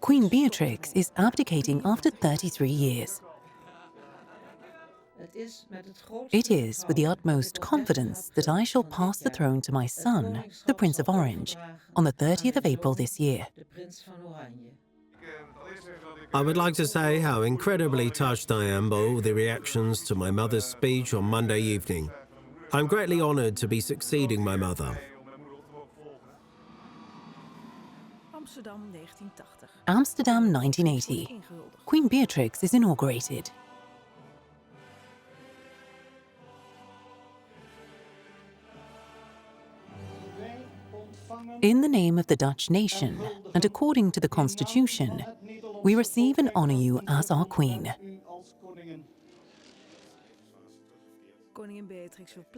Queen Beatrix is abdicating after 33 years. It is with the utmost confidence that I shall pass the throne to my son, the Prince of Orange, on the 30th of April this year. I would like to say how incredibly touched I am by all the reactions to my mother's speech on Monday evening. I'm greatly honoured to be succeeding my mother. Amsterdam 1980. Queen Beatrix is inaugurated. In the name of the Dutch nation, and according to the Constitution, we receive and honour you as our Queen.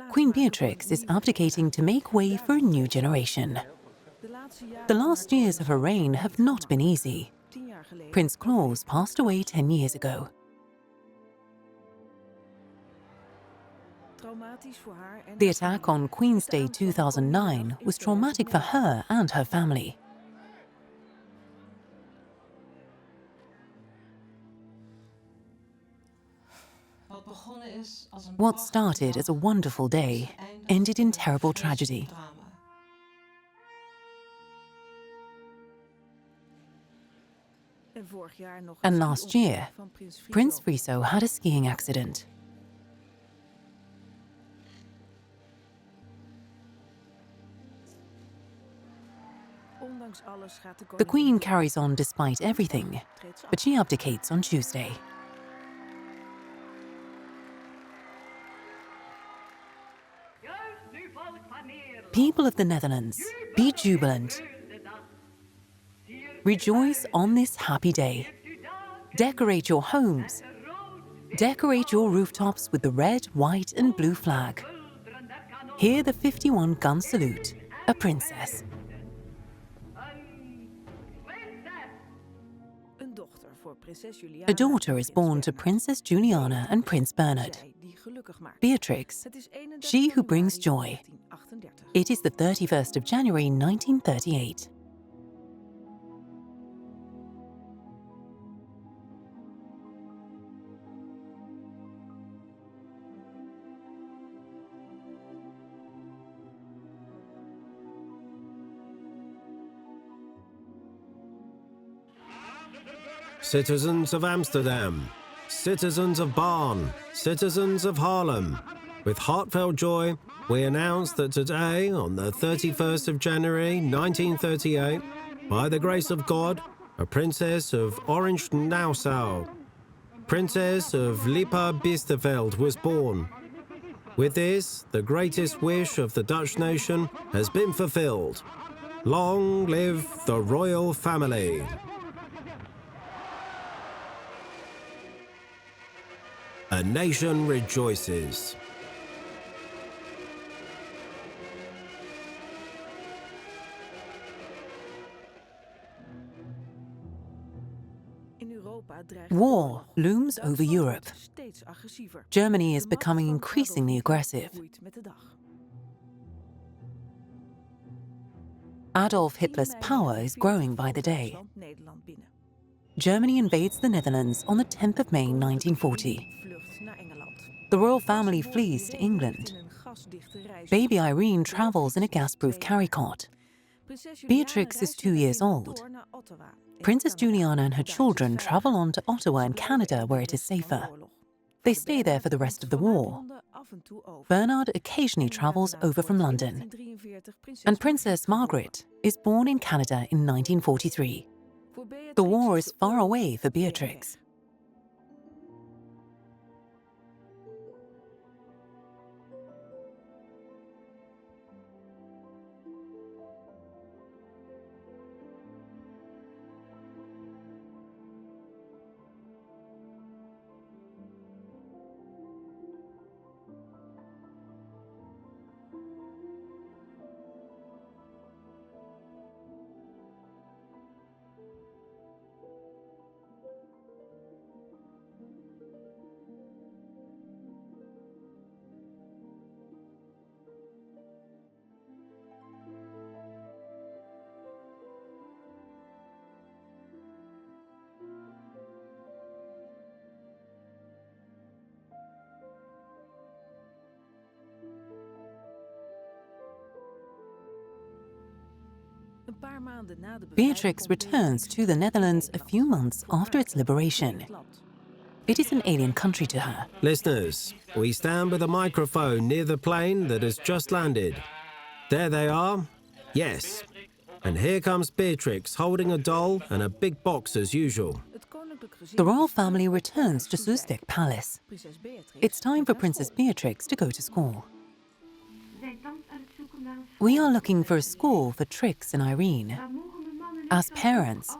Queen Beatrix is abdicating to make way for a new generation. The last years of her reign have not been easy. Prince Claus passed away 10 years ago. The attack on Queen's Day 2009 was traumatic for her and her family. What started as a wonderful day ended in terrible tragedy. And last year, Prince Friso had a skiing accident. The Queen carries on despite everything, but she abdicates on Tuesday. People of the Netherlands, be jubilant. Rejoice on this happy day. Decorate your homes. Decorate your rooftops with the red, white and blue flag. Hear the 51-gun salute, a princess. A daughter is born to Princess Juliana and Prince Bernard. Beatrix, she who brings joy. It is the 31st of January 1938. Citizens of Amsterdam, citizens of Barn, citizens of Haarlem, with heartfelt joy, we announce that today, on the 31st of January 1938, by the grace of God, a princess of Orange-Nassau, Princess of Lippe-Biesterfeld, was born. With this, the greatest wish of the Dutch nation has been fulfilled. Long live the royal family! A nation rejoices. War looms over Europe. Germany is becoming increasingly aggressive. Adolf Hitler's power is growing by the day. Germany invades the Netherlands on the 10th of May 1940. The royal family flees to England. Baby Irene travels in a gas-proof carry-cot. Beatrix is 2 years old. Princess Juliana and her children travel on to Ottawa in Canada, where it is safer. They stay there for the rest of the war. Bernard occasionally travels over from London. And Princess Margaret is born in Canada in 1943. The war is far away for Beatrix. Beatrix returns to the Netherlands a few months after its liberation. It is an alien country to her. Listeners, we stand with a microphone near the plane that has just landed. There they are. Yes. And here comes Beatrix holding a doll and a big box as usual. The royal family returns to Soestdijk Palace. It's time for Princess Beatrix to go to school. We are looking for a school for Trix and Irene. As parents,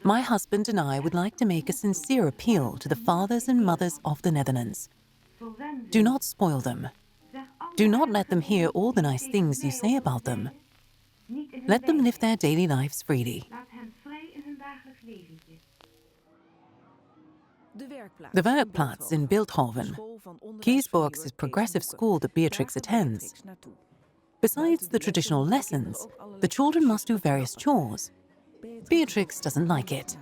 my husband and I would like to make a sincere appeal to the fathers and mothers of the Netherlands. Do not spoil them. Do not let them hear all the nice things you say about them. Let them live their daily lives freely. The Werkplaats in Bilthoven, Kiesborg's progressive school that Beatrix attends. Besides the traditional lessons, the children must do various chores. Beatrix doesn't like it.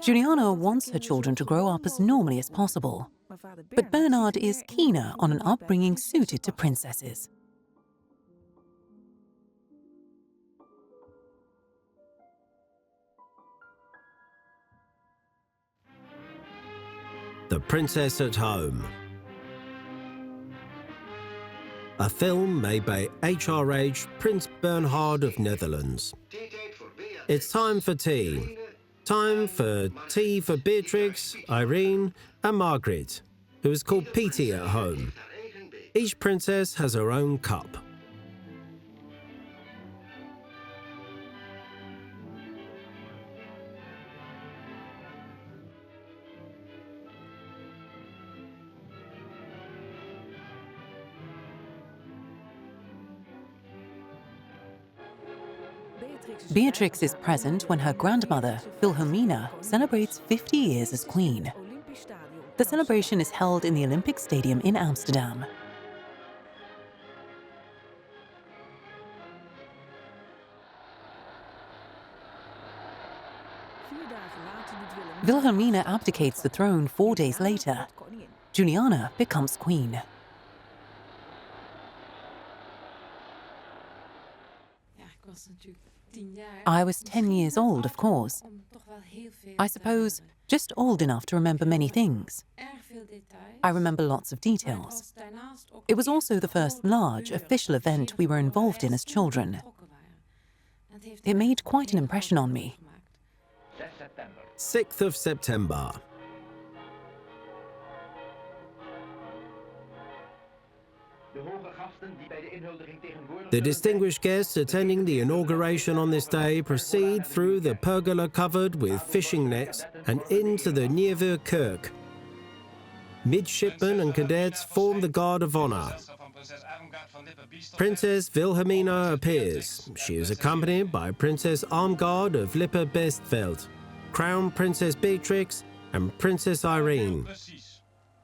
Juliana wants her children to grow up as normally as possible, but Bernard is keener on an upbringing suited to princesses. The Princess at Home. A film made by HRH Prince Bernhard of Netherlands. It's time for tea. Time for tea for Beatrix, Irene and Margaret, who is called Petey at home. Each princess has her own cup. Beatrix is present when her grandmother, Wilhelmina, celebrates 50 years as queen. The celebration is held in the Olympic Stadium in Amsterdam. Wilhelmina abdicates the throne 4 days later. Juliana becomes queen. I was 10 years old, of course. I suppose just old enough to remember many things. I remember lots of details. It was also the first large official event we were involved in as children. It made quite an impression on me. 6th of September. The distinguished guests attending the inauguration on this day proceed through the pergola covered with fishing nets and into the Nieuwe Kerk. Midshipmen and cadets form the Guard of Honor. Princess Wilhelmina appears. She is accompanied by Princess Armgard of Lippe-Bestveld, Crown Princess Beatrix and Princess Irene.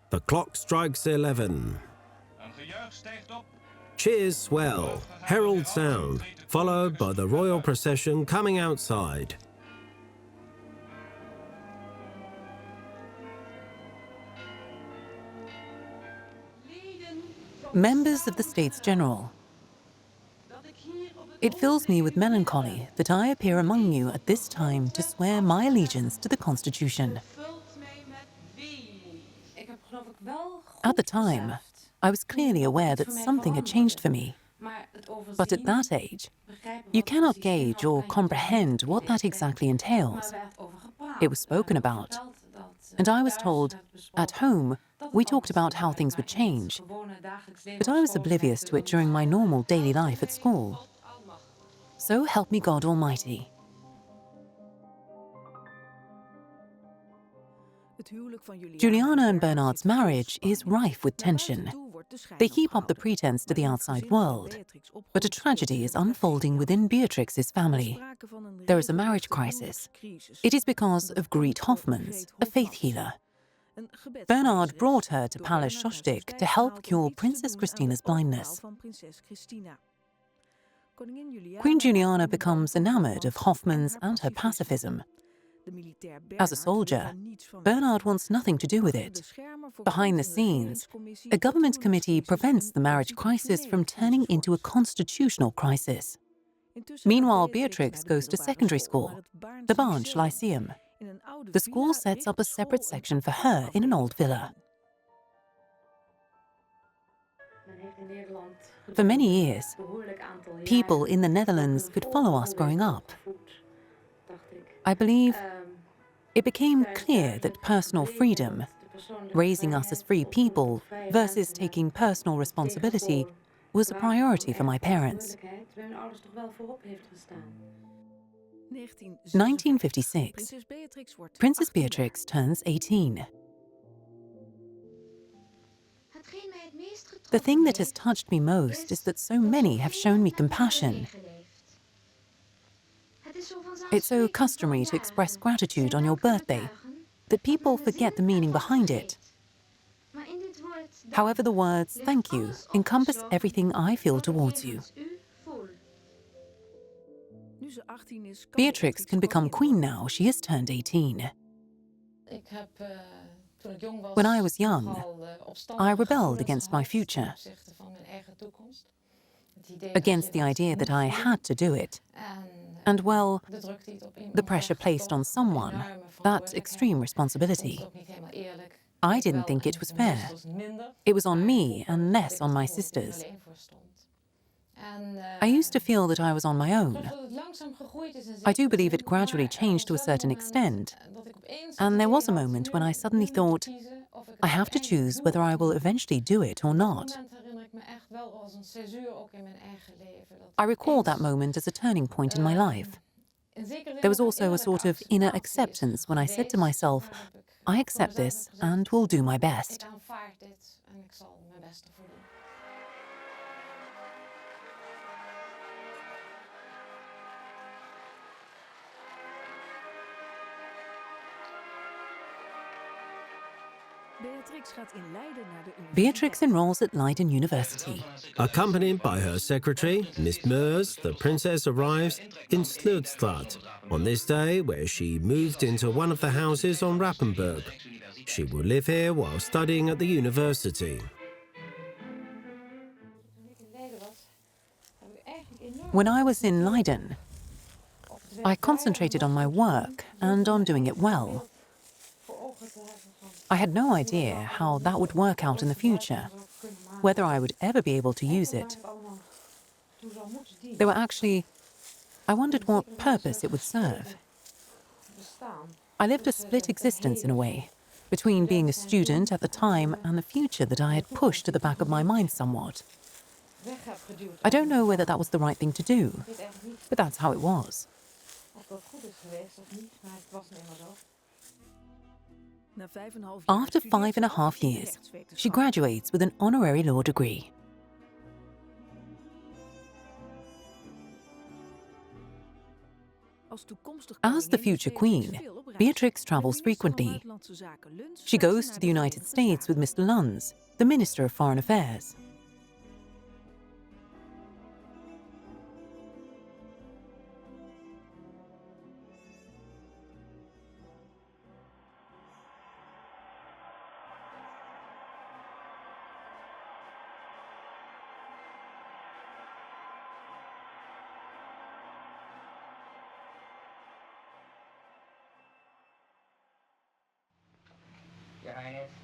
The clock strikes 11. Cheers swell, herald sound, followed by the royal procession coming outside. Members of the States General, it fills me with melancholy that I appear among you at this time to swear my allegiance to the Constitution. At the time, I was clearly aware that something had changed for me. But at that age, you cannot gauge or comprehend what that exactly entails. It was spoken about, and I was told, at home, we talked about how things would change. But I was oblivious to it during my normal daily life at school. So help me God Almighty. Juliana and Bernard's marriage is rife with tension. They keep up the pretense to the outside world, but a tragedy is unfolding within Beatrix's family. There is a marriage crisis. It is because of Griet Hofmans, a faith healer. Bernard brought her to Palace Soestdijk to help cure Princess Christina's blindness. Queen Juliana becomes enamored of Hofmans and her pacifism. As a soldier, Bernard wants nothing to do with it. Behind the scenes, a government committee prevents the marriage crisis from turning into a constitutional crisis. Meanwhile, Beatrix goes to secondary school, the Barnes Lyceum. The school sets up a separate section for her in an old villa. For many years, people in the Netherlands could follow us growing up. I believe it became clear that personal freedom, raising us as free people versus taking personal responsibility, was a priority for my parents. 1956, Princess Beatrix turns 18. The thing that has touched me most is that so many have shown me compassion. It's so customary to express gratitude on your birthday that people forget the meaning behind it. However, the words "thank you" encompass everything I feel towards you. Beatrix can become queen now she has turned 18. When I was young, I rebelled against my future, against the idea that I had to do it. And, well, the pressure placed on someone, that extreme responsibility. I didn't think it was fair. It was on me and less on my sisters. I used to feel that I was on my own. I do believe it gradually changed to a certain extent. And there was a moment when I suddenly thought, I have to choose whether I will eventually do it or not. I recall that moment as a turning point in my life. There was also a sort of inner acceptance when I said to myself, I accept this and will do my best. Beatrix enrolls at Leiden University. Accompanied by her secretary, Miss Meurs, the princess arrives in Slutstraat on this day where she moved into one of the houses on Rappenburg. She will live here while studying at the university. When I was in Leiden, I concentrated on my work and on doing it well. I had no idea how that would work out in the future, whether I would ever be able to use it. I wondered what purpose it would serve. I lived a split existence in a way, between being a student at the time and the future that I had pushed to the back of my mind somewhat. I don't know whether that was the right thing to do, but that's how it was. After 5.5 years, she graduates with an honorary law degree. As the future queen, Beatrix travels frequently. She goes to the United States with Mr. Luns, the Minister of Foreign Affairs.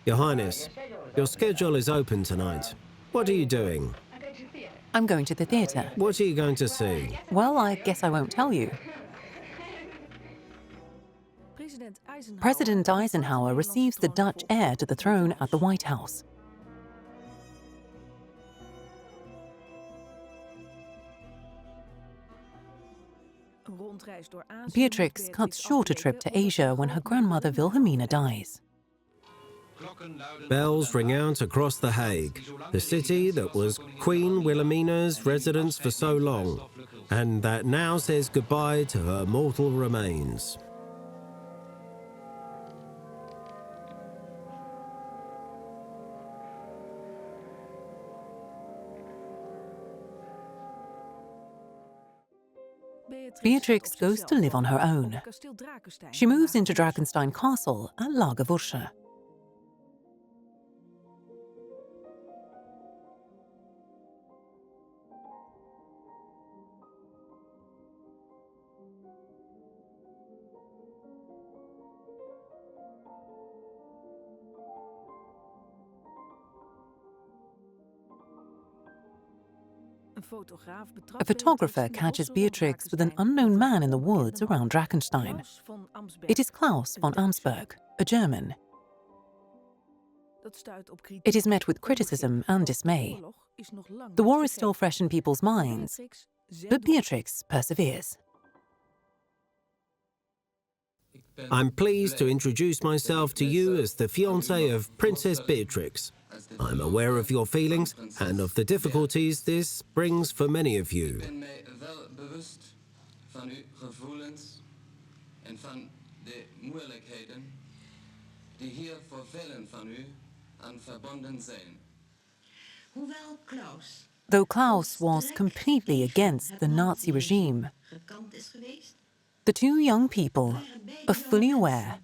Your Highness, your schedule is open tonight. What are you doing? I'm going to the theatre. What are you going to see? Well, I guess I won't tell you. President Eisenhower receives the Dutch heir to the throne at the White House. Beatrix cuts short a trip to Asia when her grandmother Wilhelmina dies. Bells ring out across The Hague, the city that was Queen Wilhelmina's residence for so long, and that now says goodbye to her mortal remains. Beatrix goes to live on her own. She moves into Drakenstein Castle at Lagerwursche. A photographer catches Beatrix with an unknown man in the woods around Drakenstein. It is Claus von Amsberg, a German. It is met with criticism and dismay. The war is still fresh in people's minds, but Beatrix perseveres. I'm pleased to introduce myself to you as the fiancé of Princess Beatrix. I'm aware of your feelings and of the difficulties this brings for many of you. Though Claus was completely against the Nazi regime, the two young people are fully aware,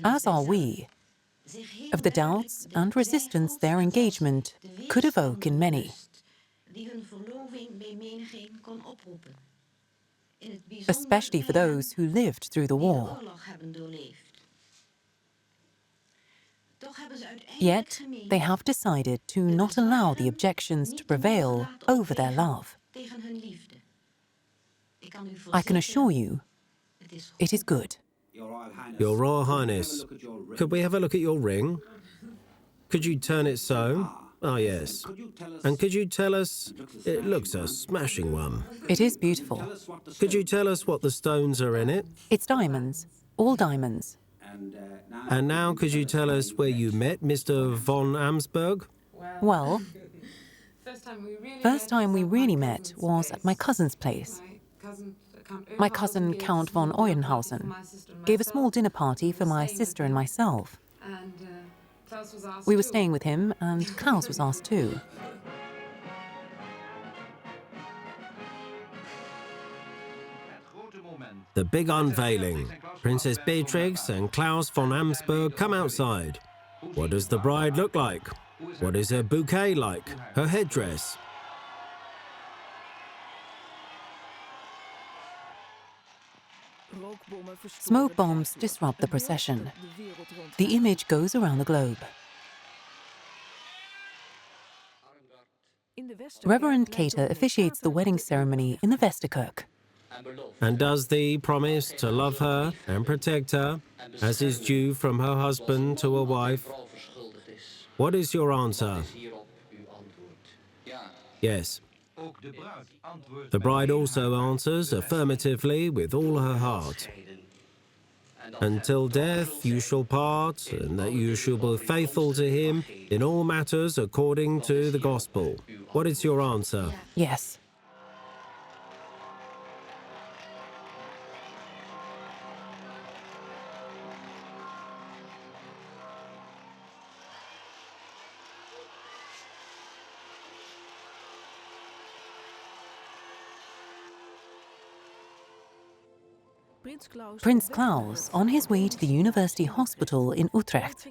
as are we, of the doubts and resistance their engagement could evoke in many, especially for those who lived through the war. Yet, they have decided to not allow the objections to prevail over their love. I can assure you, it is good. Your Royal Highness, could we have a look at your ring? Could you turn it so? Ah, yes. And could you tell us, it looks a smashing one. It is beautiful. Could you tell us what the stones are in it? It's diamonds, all diamonds. And now could you tell us where you met Mr. von Amsberg? Well, first time we really met was at my cousin's place. My cousin, Count von Eulenhausen, gave a small dinner party for my sister and myself. We were staying with him, and Claus was asked too. The big unveiling. Princess Beatrix and Claus von Amsberg come outside. What does the bride look like? What is her bouquet like? Her headdress? Smoke bombs disrupt the procession. The image goes around the globe. Reverend Cater officiates the wedding ceremony in the Westerkerk. And does thee promise to love her and protect her, as is due from her husband to a wife? What is your answer? Yes. The bride also answers affirmatively with all her heart. Until death you shall part, and that you shall be faithful to him in all matters according to the gospel. What is your answer? Yes. Prince Claus on his way to the University Hospital in Utrecht.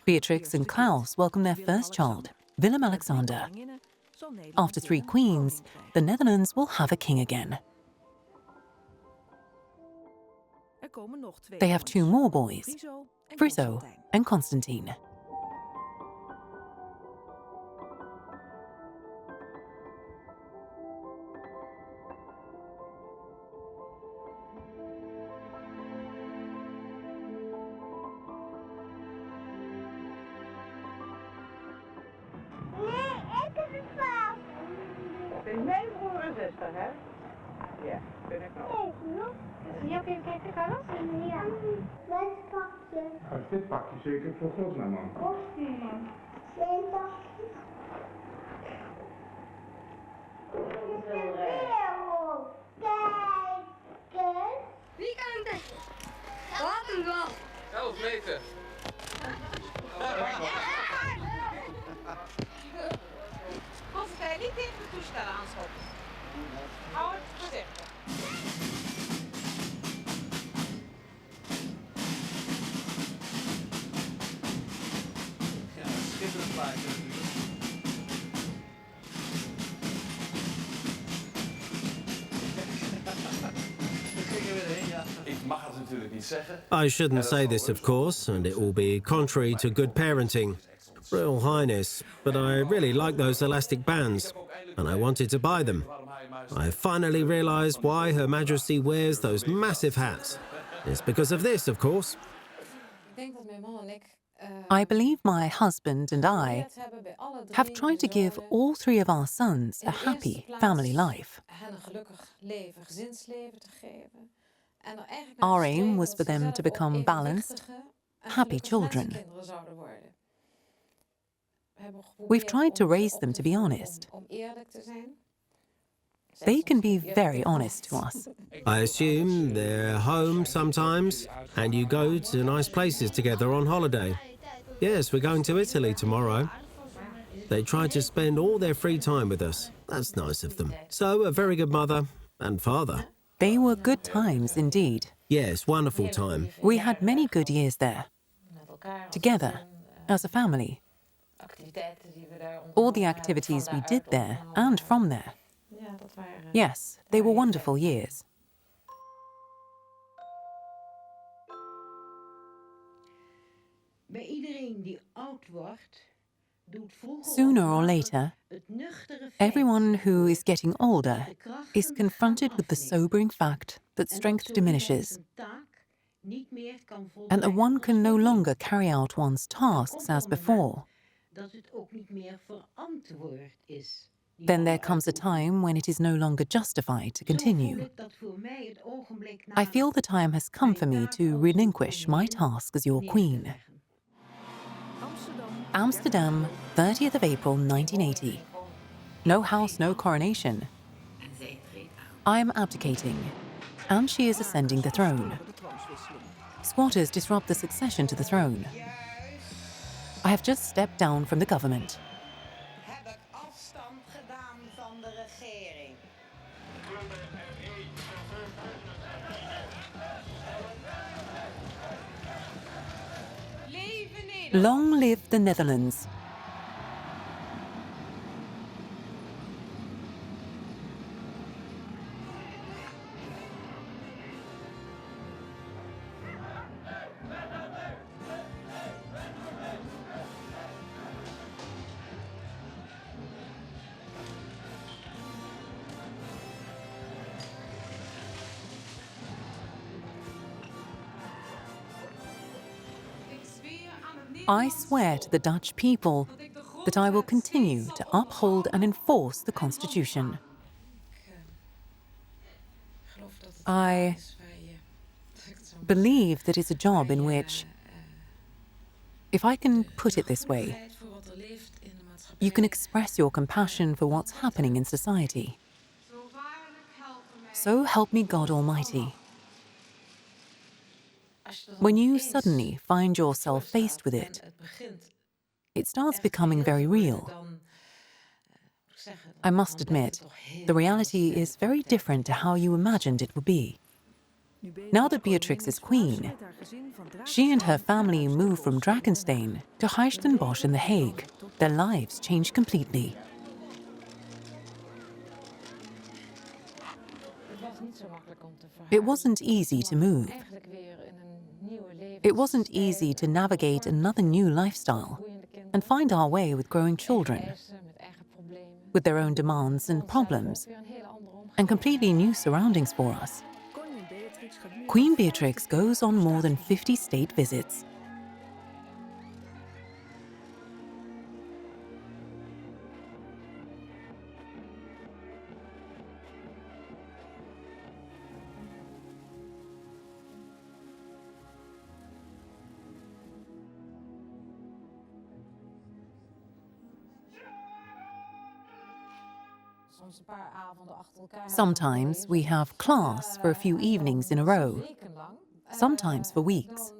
Beatrix and Claus welcome their first child, Willem-Alexander. After 3 queens, the Netherlands will have a king again. They have 2 more boys, Friso and Constantine. Mijn broer en zuster, hè? Ja, ben ik nog. Ja, kun je kijken, Carlos? Ja. Welk pakje? Dit pakje zeker voor God, mijn man. Kostuum. Geen pakje. Kijk eens. Wie kan hem testen? Wat een wel. 11 meter. Als hij niet tegen de toestel aanschopt. Hou het voorzichtig. I shouldn't say this, of course, and it will be contrary to good parenting. Royal Highness, but I really like those elastic bands, and I wanted to buy them. I finally realized why Her Majesty wears those massive hats. It's because of this, of course. I believe my husband and I have tried to give all three of our sons a happy family life. Our aim was for them to become balanced, happy children. We've tried to raise them to be honest. They can be very honest to us. I assume they're home sometimes, and you go to nice places together on holiday. Yes, we're going to Italy tomorrow. They try to spend all their free time with us. That's nice of them. So, a very good mother and father. They were good times indeed. Yes, wonderful time. We had many good years there, together, as a family. All the activities we did there and from there. Yes, they were wonderful years. Sooner or later, everyone who is getting older is confronted with the sobering fact that strength diminishes and that one can no longer carry out one's tasks as before. Then there comes a time when it is no longer justified to continue. I feel the time has come for me to relinquish my task as your queen. Amsterdam, 30th of April 1980. No house, no coronation. I am abdicating, and she is ascending the throne. Squatters disrupt the succession to the throne. I have just stepped down from the government. Long live the Netherlands. I swear to the Dutch people that I will continue to uphold and enforce the Constitution. I believe that it's a job in which, if I can put it this way, you can express your compassion for what's happening in society. So help me God Almighty. When you suddenly find yourself faced with it, it starts becoming very real. I must admit, the reality is very different to how you imagined it would be. Now that Beatrix is queen, she and her family move from Drakenstein to Huis in The Hague. Their lives change completely. It wasn't easy to move. It wasn't easy to navigate another new lifestyle and find our way with growing children, with their own demands and problems, and completely new surroundings for us. Queen Beatrix goes on more than 50 state visits. Sometimes we have class for a few evenings in a row, sometimes for weeks.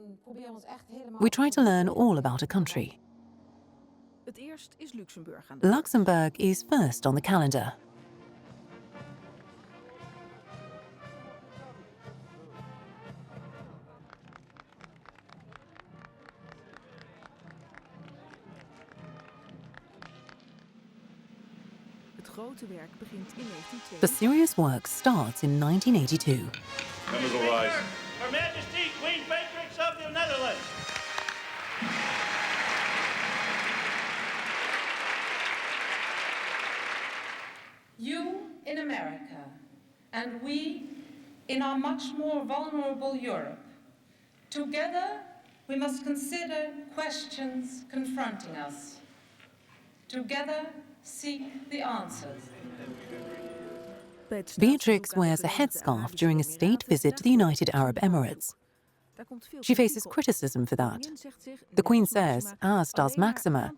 We try to learn all about a country. Luxembourg is first on the calendar. The serious work starts in 1982. Members will rise. Her Majesty, Queen Beatrix of the Netherlands. You in America, and we in our much more vulnerable Europe. Together, we must consider questions confronting us. Together, seek the answers. Beatrix wears a headscarf during a state visit to the United Arab Emirates. She faces criticism for that. The Queen says, as does Maxima,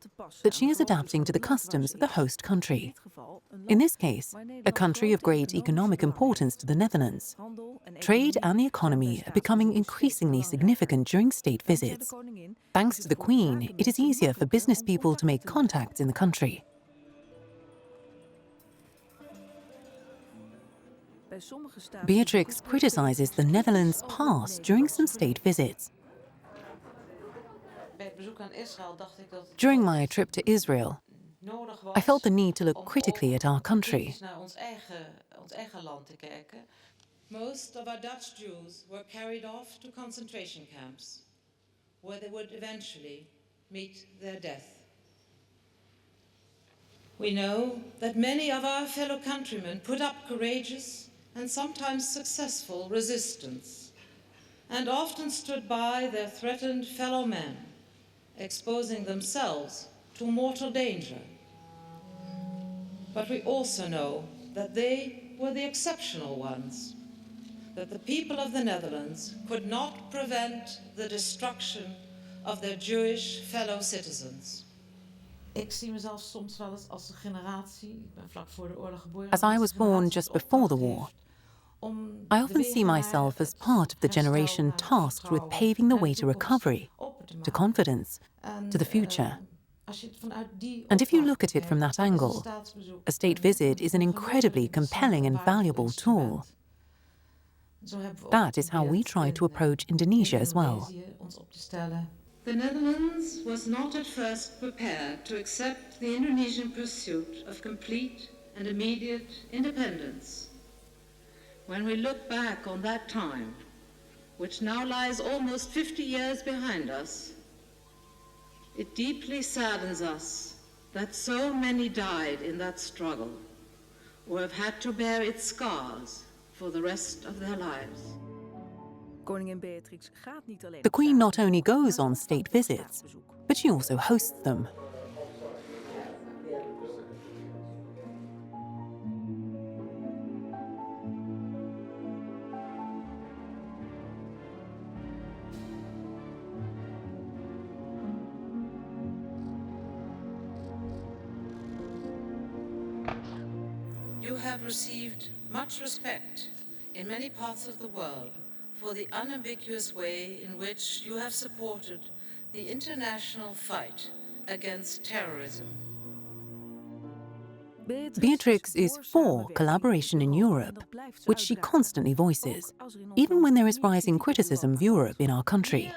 that she is adapting to the customs of the host country. In this case, a country of great economic importance to the Netherlands. Trade and the economy are becoming increasingly significant during state visits. Thanks to the Queen, it is easier for business people to make contacts in the country. Beatrix criticizes the Netherlands' past during some state visits. During my trip to Israel, I felt the need to look critically at our country. Most of our Dutch Jews were carried off to concentration camps, where they would eventually meet their death. We know that many of our fellow countrymen put up courageous and sometimes successful resistance, and often stood by their threatened fellow men, exposing themselves to mortal danger. But we also know that they were the exceptional ones, that the people of the Netherlands could not prevent the destruction of their Jewish fellow citizens. As I was born just before the war, I often see myself as part of the generation tasked with paving the way to recovery, to confidence, to the future. And if you look at it from that angle, a state visit is an incredibly compelling and valuable tool. That is how we try to approach Indonesia as well. The Netherlands was not at first prepared to accept the Indonesian pursuit of complete and immediate independence. When we look back on that time, which now lies almost 50 years behind us, it deeply saddens us that so many died in that struggle or have had to bear its scars for the rest of their lives. The Queen not only goes on state visits, but she also hosts them. You have received much respect in many parts of the world for the unambiguous way in which you have supported the international fight against terrorism. Beatrix is for collaboration in Europe, which she constantly voices, even when there is rising criticism of Europe in our country.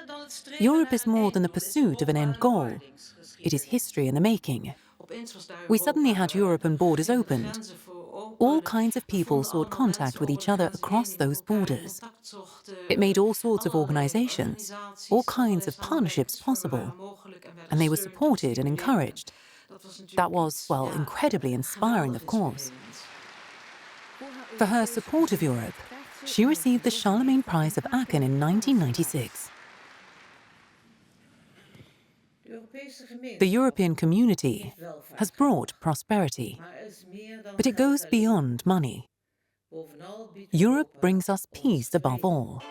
Europe is more than the pursuit of an end goal. It is history in the making. We suddenly had European borders opened. All kinds of people sought contact with each other across those borders. It made all sorts of organizations, all kinds of partnerships possible, and they were supported and encouraged. That was, well, incredibly inspiring, of course. For her support of Europe, she received the Charlemagne Prize of Aachen in 1996. The European community has brought prosperity, but it goes beyond money. Europe brings us peace above all.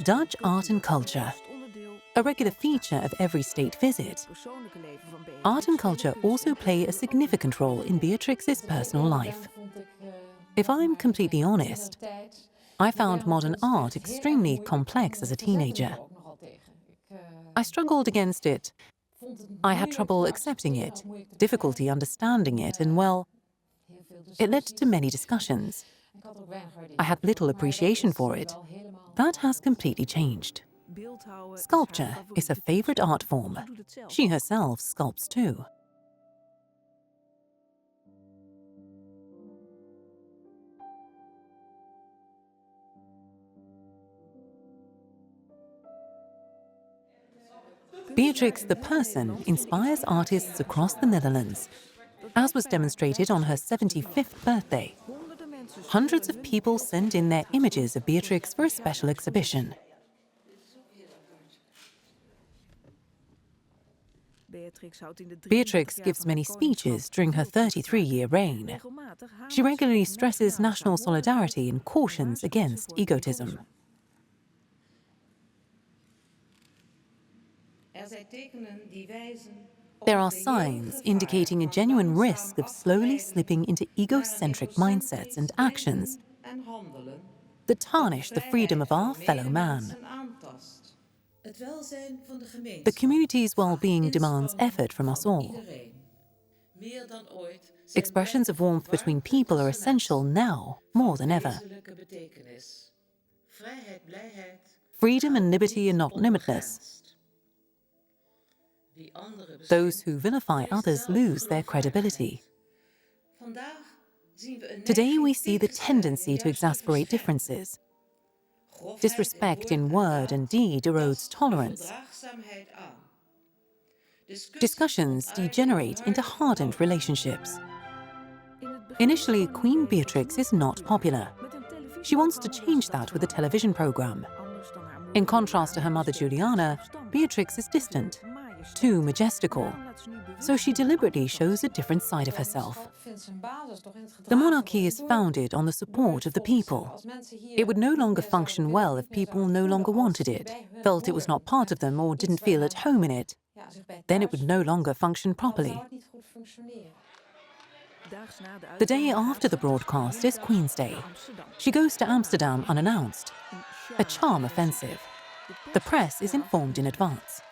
Dutch art and culture, a regular feature of every state visit. Art and culture also play a significant role in Beatrix's personal life. If I'm completely honest, I found modern art extremely complex as a teenager. I struggled against it. I had trouble accepting it, difficulty understanding it, and well, it led to many discussions. I had little appreciation for it. That has completely changed. Sculpture is her favorite art form. She herself sculpts too. Beatrix the person inspires artists across the Netherlands, as was demonstrated on her 75th birthday. Hundreds of people sent in their images of Beatrix for a special exhibition. Beatrix gives many speeches during her 33-year reign. She regularly stresses national solidarity and cautions against egotism. There are signs indicating a genuine risk of slowly slipping into egocentric mindsets and actions that tarnish the freedom of our fellow man. The community's well-being demands effort from us all. Expressions of warmth between people are essential now more than ever. Freedom and liberty are not limitless. Those who vilify others lose their credibility. Today we see the tendency to exasperate differences. Disrespect in word and deed erodes tolerance. Discussions degenerate into hardened relationships. Initially, Queen Beatrix is not popular. She wants to change that with a television program. In contrast to her mother Juliana, Beatrix is distant, too majestical, so she deliberately shows a different side of herself. The monarchy is founded on the support of the people. It would no longer function well if people no longer wanted it, felt it was not part of them, or didn't feel at home in it. Then it would no longer function properly. The day after the broadcast is Queen's Day. She goes to Amsterdam unannounced, a charm offensive. The press is informed in advance.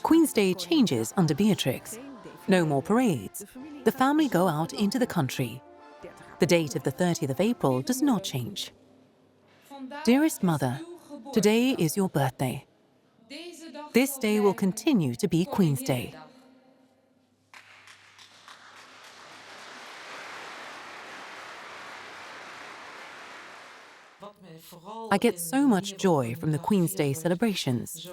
Queen's Day changes under Beatrix. No more parades. The family go out into the country. The date of the 30th of April does not change. Dearest mother, today is your birthday. This day will continue to be Queen's Day. I get so much joy from the Queen's Day celebrations.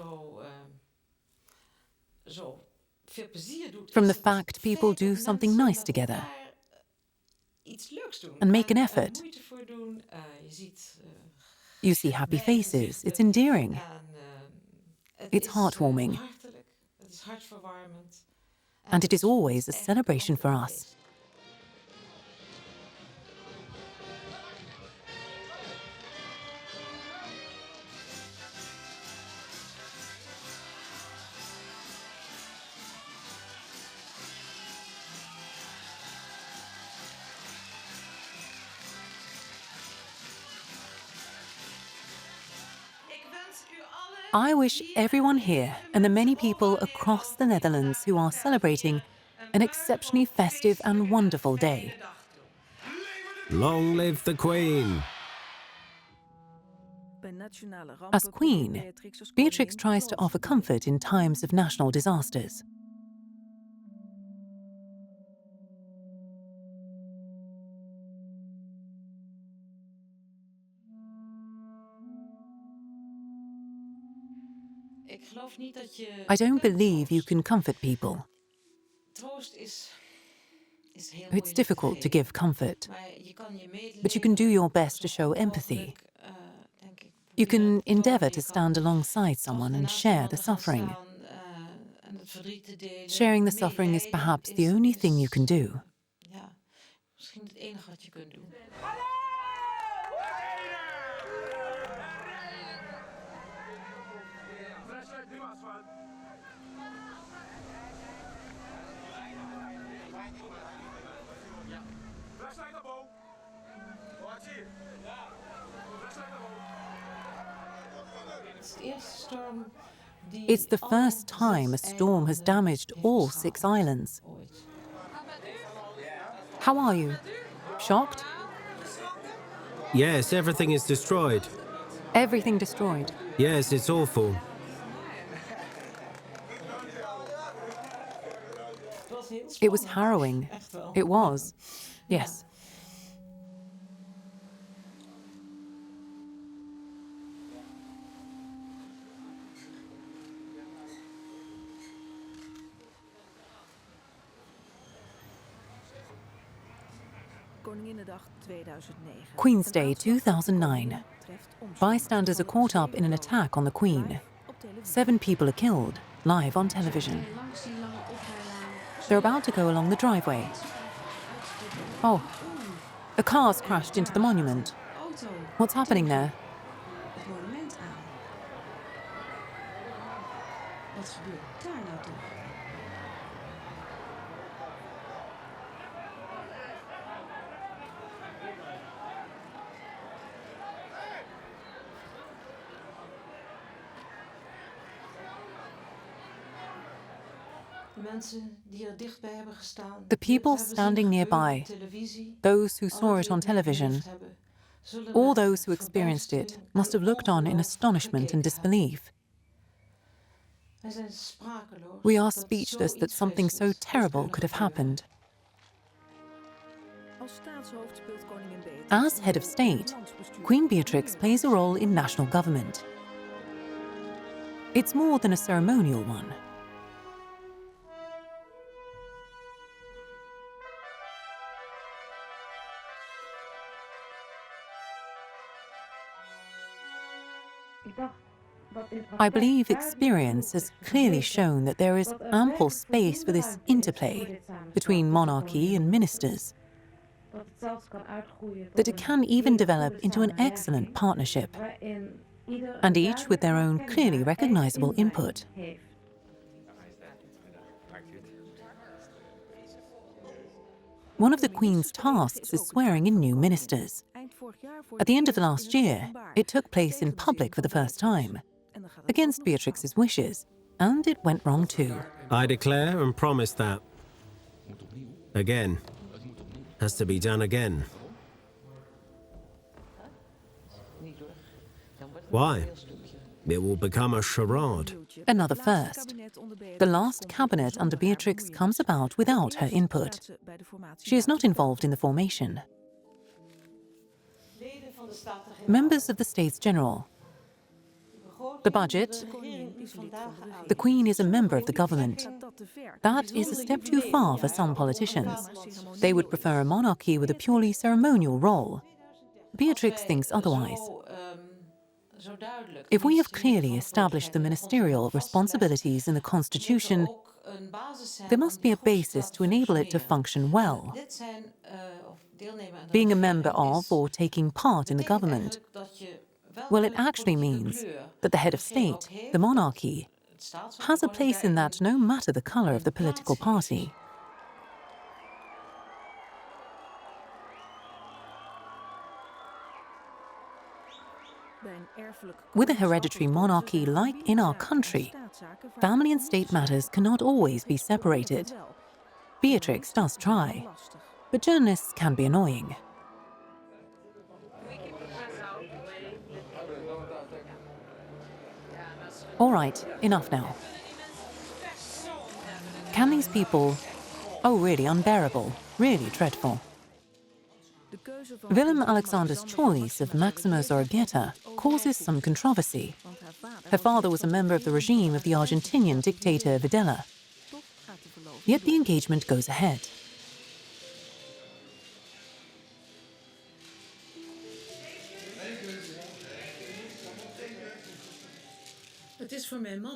From the fact people do something nice together and make an effort. You see happy faces, it's endearing. It's heartwarming. And it is always a celebration for us. I wish everyone here and the many people across the Netherlands who are celebrating an exceptionally festive and wonderful day. Long live the Queen! As Queen, Beatrix tries to offer comfort in times of national disasters. I don't believe you can comfort people. It's difficult to give comfort, but you can do your best to show empathy. You can endeavour to stand alongside someone and share the suffering. Sharing the suffering is perhaps the only thing you can do. It's the first time a storm has damaged all 6 islands. How are you? Shocked? Yes, everything is destroyed. Everything destroyed. Yes, it's awful. It was harrowing. It was. Yes. Queen's Day 2009. Bystanders are caught up in an attack on the Queen. 7 people are killed, live on television. They're about to go along the driveway. Oh, a car's crashed into the monument. What's happening there? The people standing nearby, those who saw it on television, all those who experienced it must have looked on in astonishment and disbelief. We are speechless that something so terrible could have happened. As head of state, Queen Beatrix plays a role in national government. It's more than a ceremonial one. I believe experience has clearly shown that there is ample space for this interplay between monarchy and ministers, that it can even develop into an excellent partnership, and each with their own clearly recognizable input. One of the Queen's tasks is swearing in new ministers. At the end of the last year, it took place in public for the first time, against Beatrix's wishes, and it went wrong too. I declare and promise that. Again. Has to be done again. Why? It will become a charade. Another first. The last cabinet under Beatrix comes about without her input. She is not involved in the formation. Members of the States General. The budget. The Queen is a member of the government. That is a step too far for some politicians. They would prefer a monarchy with a purely ceremonial role. Beatrix thinks otherwise. If we have clearly established the ministerial responsibilities in the Constitution, there must be a basis to enable it to function well. Being a member of or taking part in the government, well, it actually means that the head of state, the monarchy, has a place in that no matter the colour of the political party. With a hereditary monarchy like in our country, family and state matters cannot always be separated. Beatrix does try, but journalists can be annoying. All right, enough now. Can these people... Oh, really unbearable, really dreadful. Willem-Alexander's choice of Maxima Zorreguieta causes some controversy. Her father was a member of the regime of the Argentinian dictator Videla. Yet the engagement goes ahead.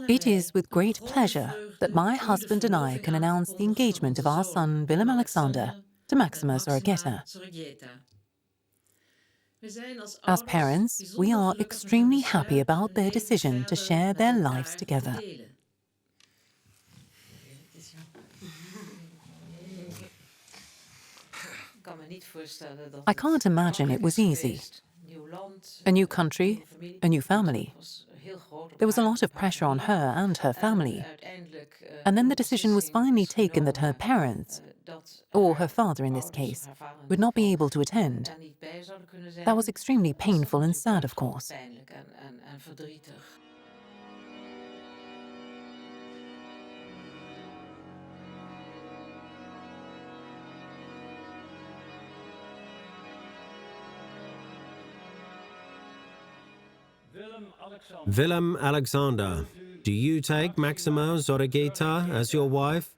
It is with great pleasure that my husband and I can announce the engagement of our son Willem-Alexander to Maxima Zorreguieta. As parents, we are extremely happy about their decision to share their lives together. I can't imagine it was easy. A new country, a new family. There was a lot of pressure on her and her family. And then the decision was finally taken that her parents, or her father in this case, would not be able to attend. That was extremely painful and sad, of course. Willem-Alexander, do you take Maxima Zorreguieta as your wife,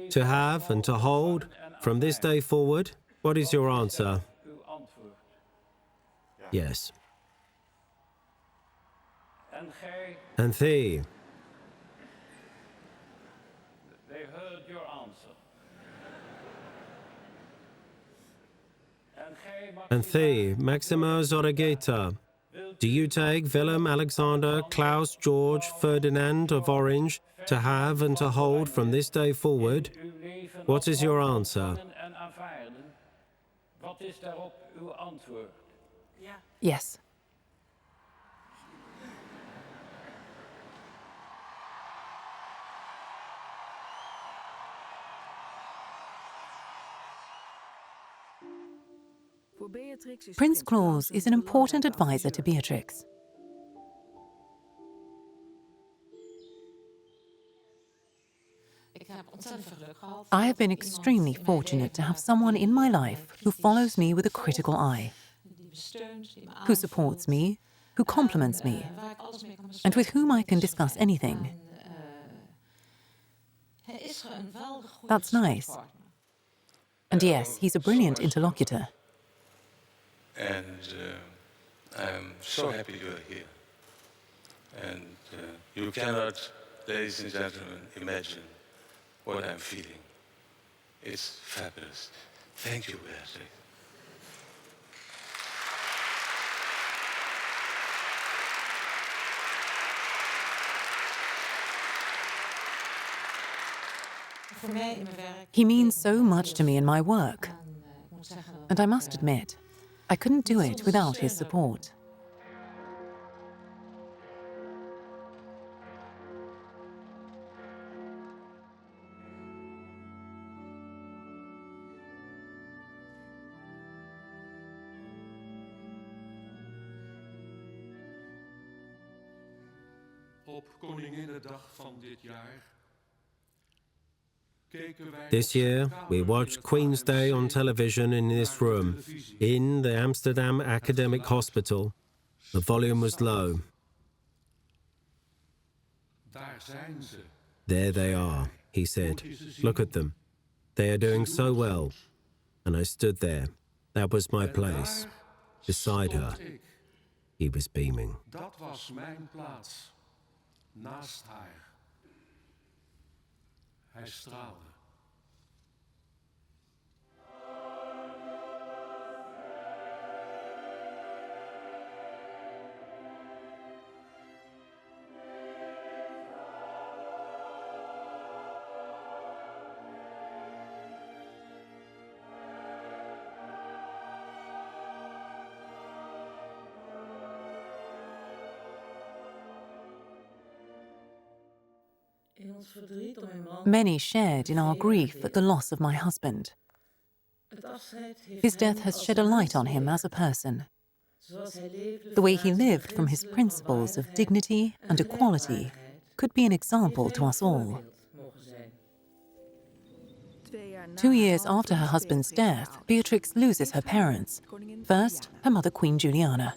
to have and to hold from this day forward? What is your answer? Yes. And thee? They heard your answer. And thee, Maxima Zorregeta? Do you take Willem Alexander Klaus George Ferdinand of Orange to have and to hold from this day forward? What is your answer? Wat is daarop uw antwoord? Yes. Prince Claus is an important advisor to Beatrix. I have been extremely fortunate to have someone in my life who follows me with a critical eye, who supports me, who compliments me, and with whom I can discuss anything. That's nice. And yes, he's a brilliant interlocutor. And I'm so happy you're here. And you cannot, ladies and gentlemen, imagine what I'm feeling. It's fabulous. Thank you, Beatrix. He means so much to me in my work. And I must admit, I couldn't do it without his support. Op Koninginnedag van dit jaar. This year, we watched Queen's Day on television in this room, in the Amsterdam Academic Hospital. The volume was low. There they are, he said. Look at them. They are doing so well. And I stood there. That was my place. Beside her. He was beaming. Dat was mijn plaats. Naast haar. Hij straalde. Many shared in our grief at the loss of my husband. His death has shed a light on him as a person. The way he lived from his principles of dignity and equality could be an example to us all. 2 years after her husband's death, Beatrix loses her parents. First, her mother, Queen Juliana.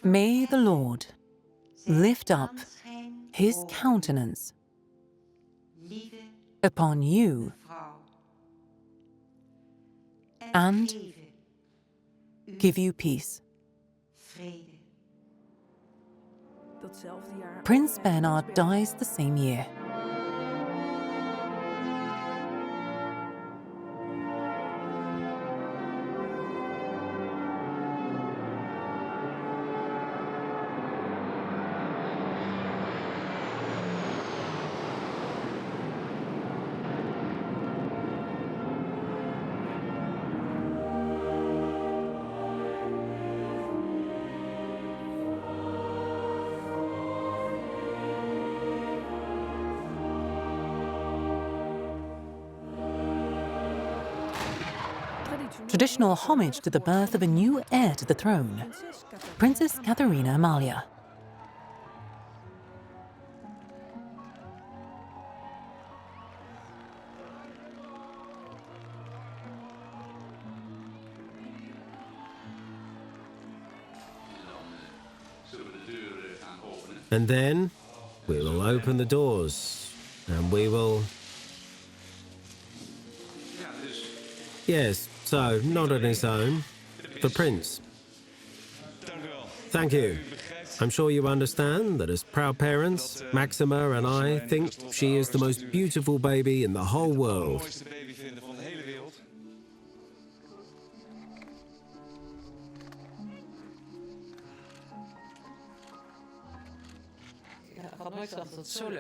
May the Lord lift up his countenance upon you and give you peace. Prince Bernhard dies the same year. Traditional homage to the birth of a new heir to the throne, Princess Katharina Amalia. And then we will open the doors and we will... Yes, so, not on his own. The Prince. Thank you. I'm sure you understand that as proud parents, Maxima and I think she is the most beautiful baby in the whole world.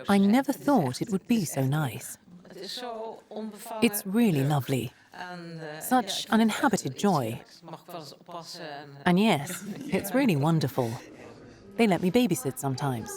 I never thought it would be so nice. It's really lovely. Such uninhabited joy. And yes, it's really wonderful. They let me babysit sometimes.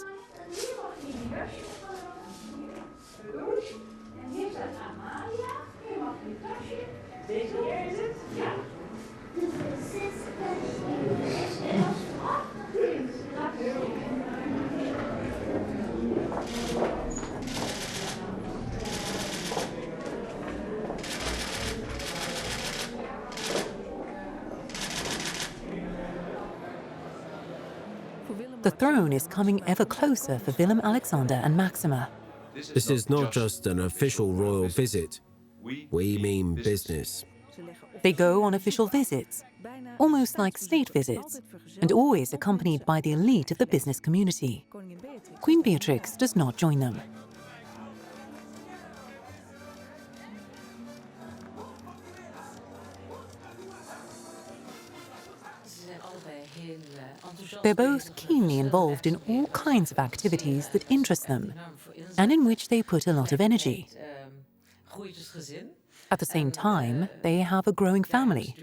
The throne is coming ever closer for Willem-Alexander and Maxima. This is not just an official royal visit. We mean business. They go on official visits, almost like state visits, and always accompanied by the elite of the business community. Queen Beatrix does not join them. They're both keenly involved in all kinds of activities that interest them and in which they put a lot of energy. At the same time, they have a growing family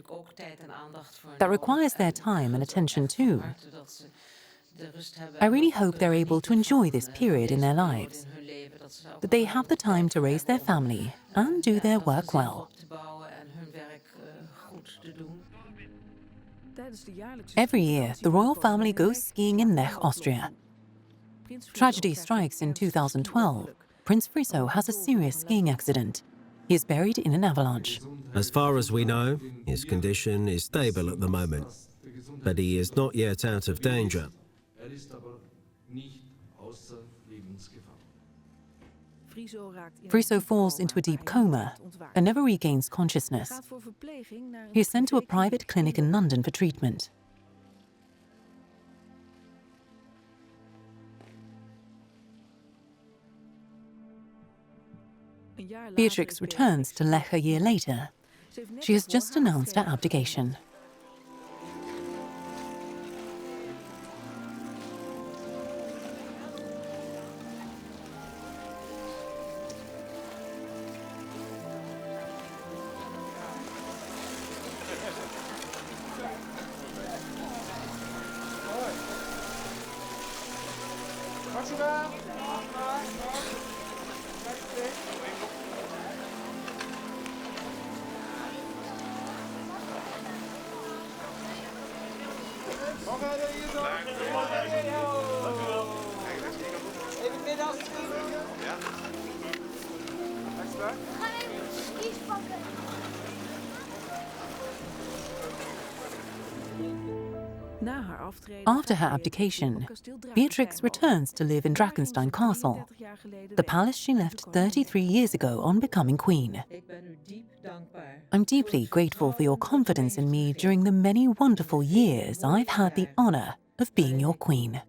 that requires their time and attention too. I really hope they're able to enjoy this period in their lives, that they have the time to raise their family and do their work well. Every year, the royal family goes skiing in Lech, Austria. Tragedy strikes in 2012. Prince Friso has a serious skiing accident. He is buried in an avalanche. As far as we know, his condition is stable at the moment, but he is not yet out of danger. Friso falls into a deep coma and never regains consciousness. He is sent to a private clinic in London for treatment. Beatrix returns to Lech a year later. She has just announced her abdication. After her abdication, Beatrix returns to live in Drakenstein Castle, the palace she left 33 years ago on becoming queen. I'm deeply grateful for your confidence in me during the many wonderful years I've had the honor of being your queen.